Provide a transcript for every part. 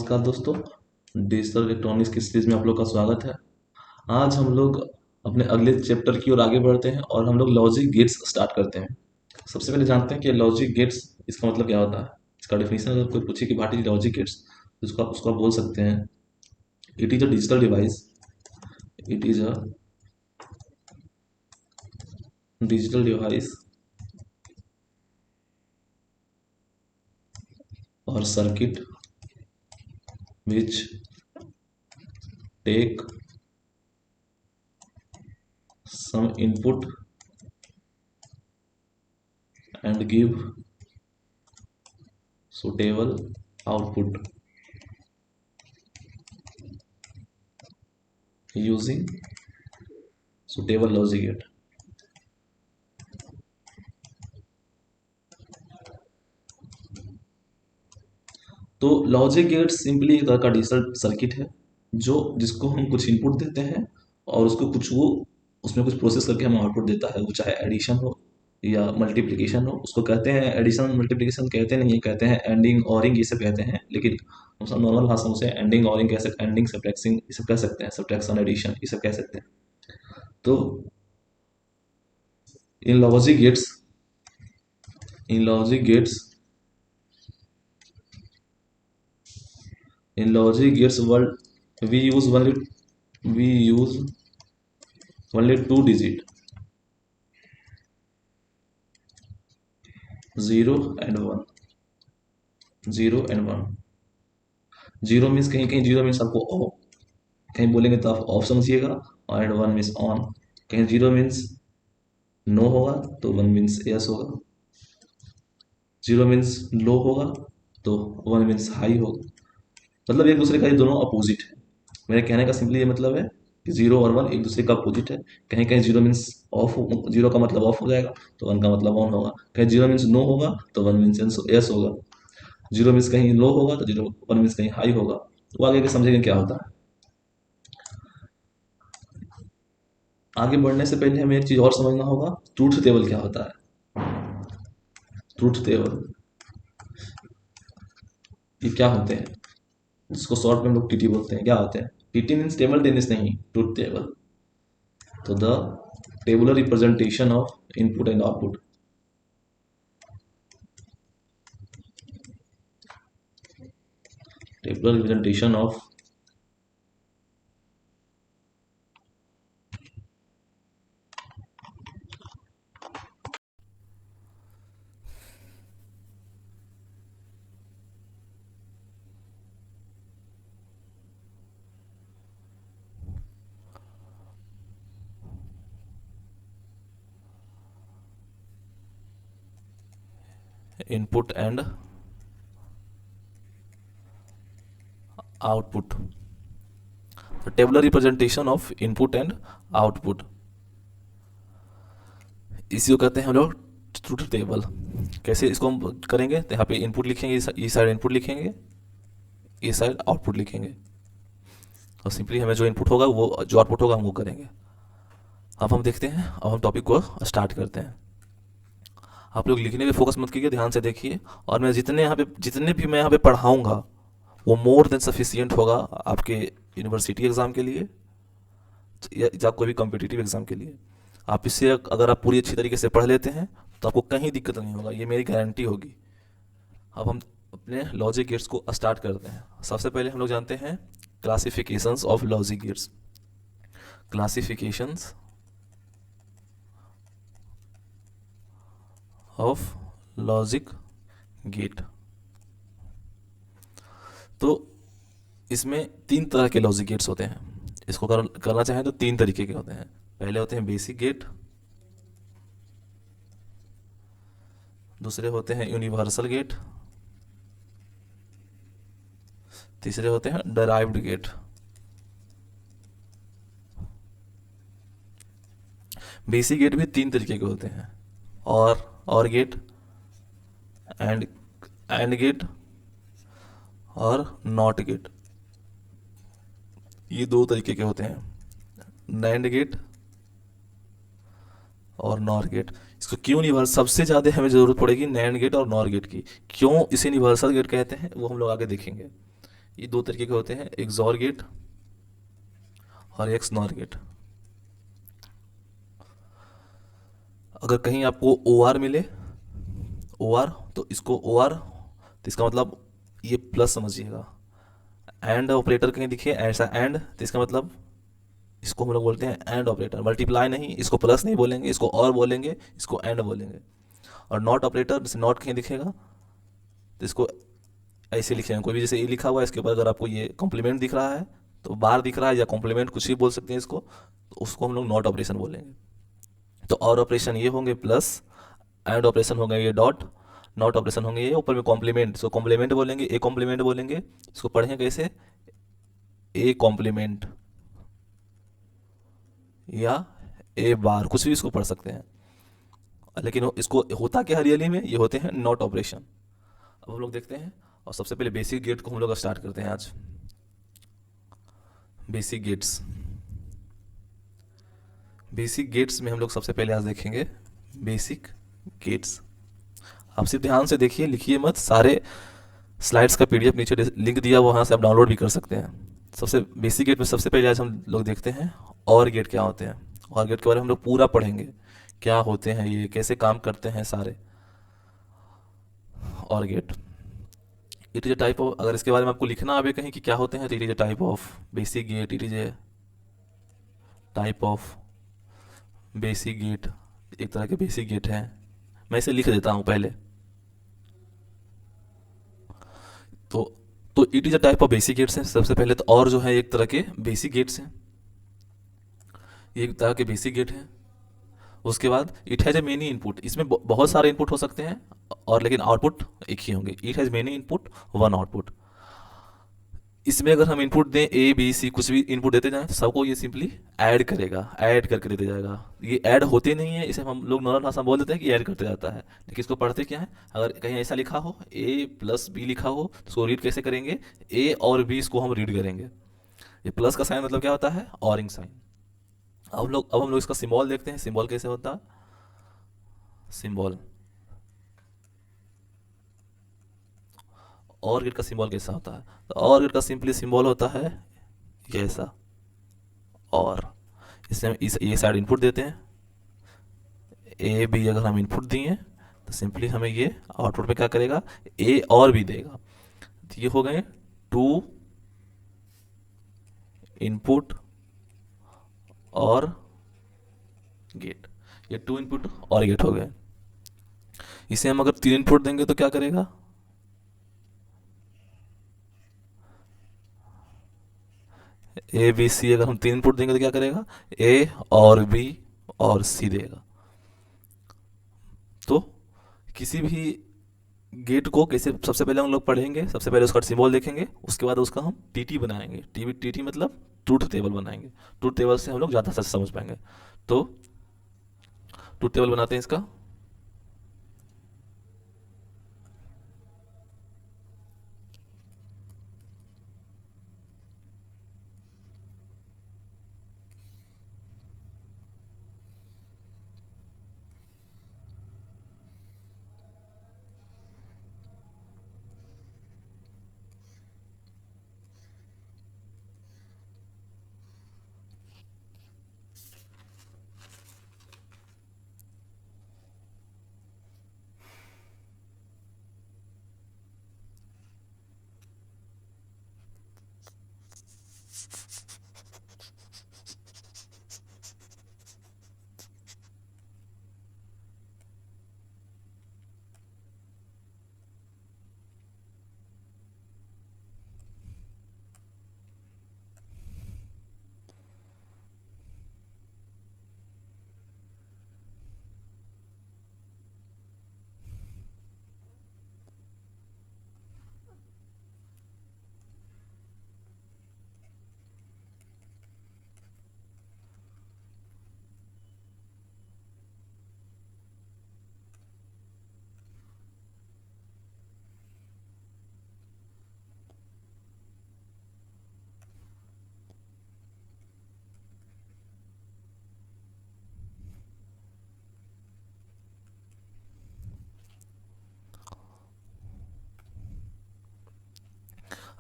नमस्कार दोस्तों, digital electronics की सीरीज में आप लोग का स्वागत है। आज हम लोग अपने अगले चैप्टर की ओर आगे बढ़ते हैं और हम लोग लॉजिक गेट्स स्टार्ट करते हैं। सबसे पहले जानते हैं कि लॉजिक गेट्स इसका मतलब क्या होता है। इसका डेफिनेशन अगर कोई पूछे कि व्हाट इज लॉजिक गेट्स, तो उसको आप बोल सकते हैं, it is a digital device, it is a digital device और circuit which take some input and give suitable output using suitable logic gate। तो लॉजिक गेट सिंपली एक तरह का डिजिटल सर्किट है जिसको हम कुछ इनपुट देते हैं और उसको वो उसमें कुछ प्रोसेस करके हमें आउटपुट देता है। वो चाहे एडिशन हो या मल्टीप्लिकेशन हो, उसको कहते हैं एडिशन मल्टीप्लिकेशन कहते नहीं है, कहते हैं एंडिंग ऑरिंग ये सब कहते हैं, लेकिन हम सब नॉर्मल भाषा में उसे एंडिंग ऑरिंग कह सकते, एंडिंग सब्ट्रैक्टिंग ये सब कह सकते हैं, सब्ट्रैक्शन एडिशन ये सब कह सकते हैं। तो इन logic gates in logic gates in logic gates world we use only two digit, 0 and 1, 0 and 1। Zero means कहीं कहीं जीरो मीन्स आपको ऑफ, कहीं बोलेंगे तो आप ऑफ समझिएगा, और एंड वन मीन्स ऑन। कहीं जीरो मीन्स नो होगा तो वन मीन्स यस होगा, जीरो मीन्स लो होगा तो वन मीन्स हाई होगा। मतलब एक दूसरे का ये दोनों अपोजिट है। मेरे कहने का सिंपली ये मतलब है कि जीरो और वन एक दूसरे का अपोजिट है। कहीं कहीं जीरो मीन्स ऑफ, जीरो का मतलब ऑफ हो जाएगा तो वन का मतलब ऑन होगा। कहीं जीरो मीन्स नो होगा तो वन मीन्स यस होगा। जीरो मीन्स कहीं लो होगा तो जीरो वन मीन्स कहीं हाई होगा। वो आगे के समझेंगे क्या होता है। आगे बढ़ने से पहले हमें एक चीज और समझना होगा, ट्रूथ टेबल क्या होता है। ट्रूथ टेबल ये क्या होते हैं, जिसको शॉर्ट में हम लोग टीटी बोलते हैं, क्या होते हैं। टीटी मीन्स टेबल टेनिस नहीं, ट्रूथ टेबल। तो the tabular representation of input and output, tabular representation of input and output, tabular representation of input and output, इसी को कहते हैं हम लोग ट्रूथ टेबल। कैसे इसको हम करेंगे, तो यहाँ पे इनपुट लिखेंगे, इस साइड इनपुट लिखेंगे, इस साइड आउटपुट लिखेंगे, और सिंपली हमें जो इनपुट होगा वो जो आउटपुट होगा हम वो करेंगे। अब हम देखते हैं, अब हम टॉपिक को स्टार्ट करते हैं। आप लोग लिखने पे फोकस मत कीजिए, ध्यान से देखिए, और मैं जितने भी मैं यहाँ पे पढ़ाऊँगा वो मोर देन सफिशियंट होगा आपके यूनिवर्सिटी एग्ज़ाम के लिए या कोई भी कॉम्पिटिटिव एग्ज़ाम के लिए। आप इससे अगर आप पूरी अच्छी तरीके से पढ़ लेते हैं तो आपको कहीं दिक्कत नहीं होगा, ये मेरी गारंटी होगी। अब हम अपने लॉजिक गेट्स को स्टार्ट करते हैं। सबसे पहले हम लोग जानते हैं classifications of logic gates. Classifications of logic gate. तो इसमें तीन तरह के लॉजिक गेट्स होते हैं। इसको करना चाहें तो तीन तरीके के होते हैं। पहले होते हैं बेसिक गेट, दूसरे होते हैं यूनिवर्सल गेट, तीसरे होते हैं डराइव्ड गेट। बेसिक गेट भी तीन तरीके के होते हैं, और गेट, एंड गेट और नॉट गेट। ये दो तरीके के होते हैं, नैंड गेट और नॉर गेट। इसको क्यों यूनिवर्सल सबसे ज़्यादा हमें ज़रूरत पड़ेगी नैंड गेट और नॉर गेट की। क्यों इसे यूनिवर्सल गेट कहते हैं वो हम लोग आगे देखेंगे। ये दो तरीके के होते हैं, एक XOR गेट और एक XNOR गेट। अगर कहीं आपको OR मिले, OR, तो इसको OR, तो इसका मतलब ये प्लस समझिएगा। एंड ऑपरेटर कहीं दिखे ऐसा एंड, तो इसका मतलब इसको हम लोग बोलते हैं एंड ऑपरेटर। मल्टीप्लाई नहीं, इसको प्लस नहीं बोलेंगे, इसको और बोलेंगे, इसको एंड बोलेंगे। और नॉट ऑपरेटर, जैसे नॉट कहीं दिखेगा तो इसको ऐसे लिखेंगे, कोई भी जैसे ए लिखा हुआ है इसके ऊपर अगर आपको ये कॉम्प्लीमेंट दिख रहा है, तो बार दिख रहा है या कॉम्प्लीमेंट कुछ भी बोल सकते हैं इसको, तो उसको हम लोग नॉट ऑपरेशन बोलेंगे। तो और ऑपरेशन ये होंगे प्लस, एंड ऑपरेशन होंगे ये डॉट, नॉट ऑपरेशन होंगे ये ऊपर में कॉम्प्लीमेंट, इसको कॉम्प्लीमेंट बोलेंगे, ए कॉम्प्लीमेंट बोलेंगे। इसको पढ़ें कैसे, ए कॉम्प्लीमेंट या ए बार, कुछ भी इसको पढ़ सकते हैं। लेकिन इसको होता क्या हरियाली में, ये होते हैं नॉट ऑपरेशन। अब हम लोग देखते हैं, और सबसे पहले बेसिक गेट को हम लोग स्टार्ट करते हैं आज। बेसिक गेट्स, बेसिक गेट्स में हम लोग सबसे पहले आज देखेंगे बेसिक गेट्स। आप सिर्फ ध्यान से देखिए, लिखिए मत, सारे स्लाइड्स का पीडीएफ नीचे लिंक दिया, वहाँ से आप डाउनलोड भी कर सकते हैं। सबसे बेसिक गेट में सबसे पहले आज हम लोग देखते हैं और गेट क्या होते हैं। और गेट के बारे में हम लोग पूरा पढ़ेंगे, क्या होते हैं ये, कैसे काम करते हैं सारे। और gate, it is a type of, अगर इसके बारे में आपको लिखना आवे कहीं कि क्या होते हैं, तो it is a type of basic gate, it is a type of basic gate, एक तरह के बेसिक गेट है। मैं इसे लिख देता हूँ पहले। तो तो it is a type of basic gates है सबसे पहले तो, और जो है एक तरह के बेसिक गेट्स हैं, ये एक तरह के बेसिक गेट हैं। उसके बाद it has a many input, इसमें बहुत सारे इनपुट हो सकते हैं, और लेकिन आउटपुट एक ही होंगे। It has many input, one output. इसमें अगर हम इनपुट दें ए बी सी, कुछ भी इनपुट देते जाएं, तो सबको ये सिंपली ऐड करेगा, ऐड करके देते जाएगा। ये ऐड होते नहीं है, इसे हम लोग नॉर्मल भाषा में बोल देते हैं कि ऐड करते जाता है, लेकिन इसको पढ़ते क्या है, अगर कहीं ऐसा लिखा हो ए प्लस बी लिखा हो, तो उसको रीड कैसे करेंगे, ए और बी, इसको हम रीड करेंगे। ये प्लस का साइन मतलब क्या होता है, ऑरिंग साइन। अब हम लोग इसका सिंबल देखते हैं, सिंबल कैसे होता है। सिंबल, और गेट का सिंबल कैसा होता है, तो और गेट का सिंपली सिंबल होता है ये ऐसा। और इससे हम ये साइड इनपुट देते हैं, ए बी अगर हम इनपुट दिए तो सिंपली हमें ये आउटपुट में क्या करेगा, ए और बी देगा। तो ये हो गए टू इनपुट और गेट, ये टू इनपुट और गेट हो गए। इसे हम अगर तीन इनपुट देंगे तो क्या करेगा, ए बी सी, अगर हम तीन इनपुट देंगे तो क्या करेगा, ए और बी और सी देगा। तो किसी भी गेट को कैसे, सबसे पहले हम लोग पढ़ेंगे, सबसे पहले उसका सिंबल देखेंगे, उसके बाद उसका हम टीटी बनाएंगे। टीटी मतलब ट्रूथ टेबल बनाएंगे। ट्रूथ टेबल से हम लोग ज़्यादा से समझ पाएंगे। तो ट्रूथ टेबल बनाते हैं इसका।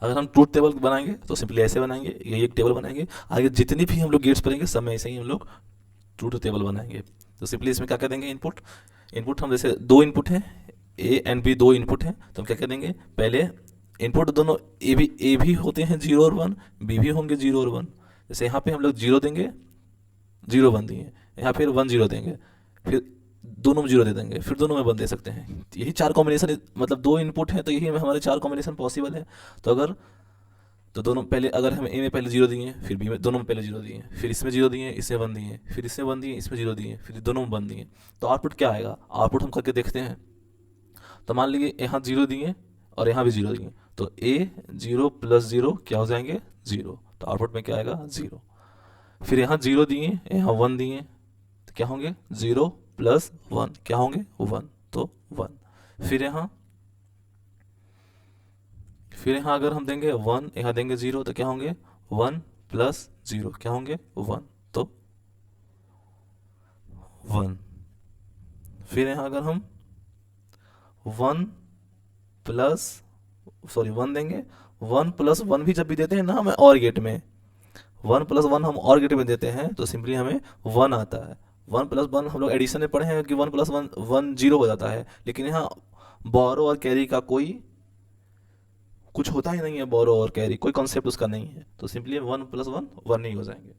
अगर हम ट्रूथ टेबल बनाएंगे तो सिंपली ऐसे बनाएंगे, ये एक टेबल बनाएंगे, आगे जितनी भी हम लोग गेट्स पढ़ेंगे सब में ऐसे ही हम लोग ट्रूथ टेबल बनाएंगे। तो सिंपली इसमें क्या कर देंगे, इनपुट हम जैसे दो इनपुट हैं, ए एंड बी दो इनपुट हैं, तो हम क्या कर देंगे, पहले इनपुट दोनों ए भी होते हैं 0 और 1, बी भी होंगे 0 और 1। जैसे यहाँ पे हम लोग 0 देंगे, 0 1 दिए, यहाँ फिर 1 0 देंगे, फिर दोनों में 0 दे देंगे, फिर दोनों में 1 दे सकते हैं। यही 4 कॉम्बिनेशन, मतलब 2 इनपुट हैं तो यही हमारे 4 कॉम्बिनेशन पॉसिबल है। तो अगर तो दोनों पहले, अगर हम ए में पहले 0 दिए, फिर बी में, दोनों में पहले 0 दिए, फिर इसमें 0 दिए, इसमें 1 दिए, फिर इसमें 1 दिए, इसमें 0 दिए, फिर दोनों में 1 दिए, तो आउटपुट क्या आएगा, आउटपुट हम करके देखते हैं। तो मान लीजिए यहाँ 0 दिए और यहाँ भी 0 दिए, तो ए 0 प्लस 0 क्या हो जाएंगे, 0, तो आउटपुट में क्या आएगा, 0। फिर यहाँ 0 दिए, यहाँ 1 दिए, तो क्या होंगे, 0 प्लस 1 क्या होंगे, 1, तो 1। फिर यहाँ अगर हम देंगे 1, यहाँ देंगे 0, तो क्या होंगे, 1 प्लस 0 क्या होंगे, 1, तो 1। फिर यहाँ अगर हम 1 प्लस 1 देंगे, 1 प्लस 1 भी जब भी देते हैं ना हमें और गेट में, 1 प्लस 1 हम और गेट में देते हैं तो सिंपली हमें 1 आता है। 1 प्लस 1 हम लोग एडिशन में पढ़े हैं कि 1 प्लस 1 1 0 हो जाता है, लेकिन यहाँ बोरो और कैरी का कोई कुछ होता ही नहीं है, बोरो और कैरी कोई कॉन्सेप्ट उसका नहीं है, तो सिंपली 1 प्लस 1 1 ही हो जाएंगे।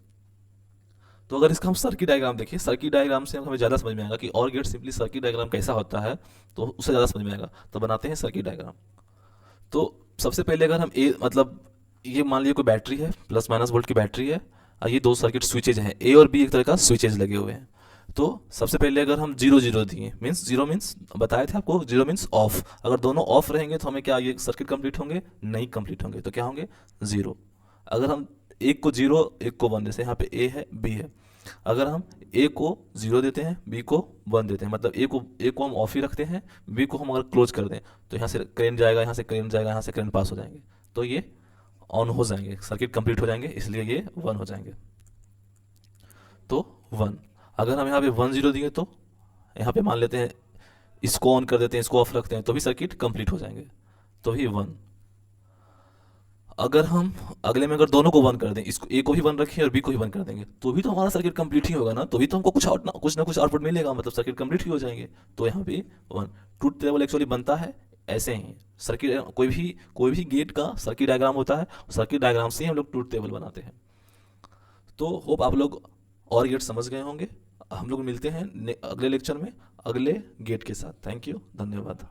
तो अगर इसका हम सर्किट डायग्राम देखिए, सर्किट डायग्राम से हमें ज़्यादा समझ में आएगा कि और गेट सिंपली सर्किट डायग्राम कैसा होता है, तो उससे ज़्यादा समझ में आएगा। तो बनाते हैं सर्किट डायग्राम। तो सबसे पहले अगर हम मतलब ये मान लीजिए कोई बैटरी है, प्लस माइनस वोल्ट की बैटरी है, और ये दो सर्किट स्विचेज हैं, ए और बी एक तरह का स्विचेज लगे हुए हैं। तो सबसे पहले अगर हम 0 0 दिए, मीन्स 0 मीन्स बताए थे आपको, 0 मीन्स ऑफ, अगर दोनों ऑफ रहेंगे तो हमें क्या ये सर्किट कंप्लीट होंगे, नहीं कंप्लीट होंगे, तो क्या होंगे, 0। अगर हम एक को 0 एक को 1, जैसे यहाँ पे ए है बी है, अगर हम ए को 0 देते हैं, बी को 1 देते हैं, मतलब ए को हम ऑफ ही रखते हैं, बी को हम अगर क्लोज कर दें तो यहाँ से करंट जाएगा, यहाँ से करंट जाएगा, यहाँ से करंट पास हो जाएंगे, तो ये ऑन हो जाएंगे, सर्किट कंप्लीट हो जाएंगे, इसलिए ये 1 हो जाएंगे, तो 1। अगर हम यहाँ पे 1 0 दिए तो यहाँ पे मान लेते हैं इसको ऑन कर देते हैं, इसको ऑफ रखते हैं, तो भी सर्किट कंप्लीट हो जाएंगे, तो भी 1। अगर हम अगले में अगर दोनों को 1 कर दें, इसको ए को भी 1 रखें और बी को भी 1 कर देंगे, तो भी तो हमारा सर्किट कंप्लीट ही होगा ना, तो भी तो हमको कुछ ना कुछ आउटपुट मिलेगा, मतलब सर्किट कंप्लीट ही हो जाएंगे, तो यहाँ पे 1। ट्रूथ टेबल एक्चुअली बनता है ऐसे ही, सर्किट कोई भी गेट का सर्किट डायग्राम होता है, सर्किट डायग्राम से ही हम लोग ट्रूथ टेबल बनाते हैं। तो होप आप लोग और गेट समझ गए होंगे। हम लोग मिलते हैं अगले लेक्चर में अगले गेट के साथ। थैंक यू, धन्यवाद।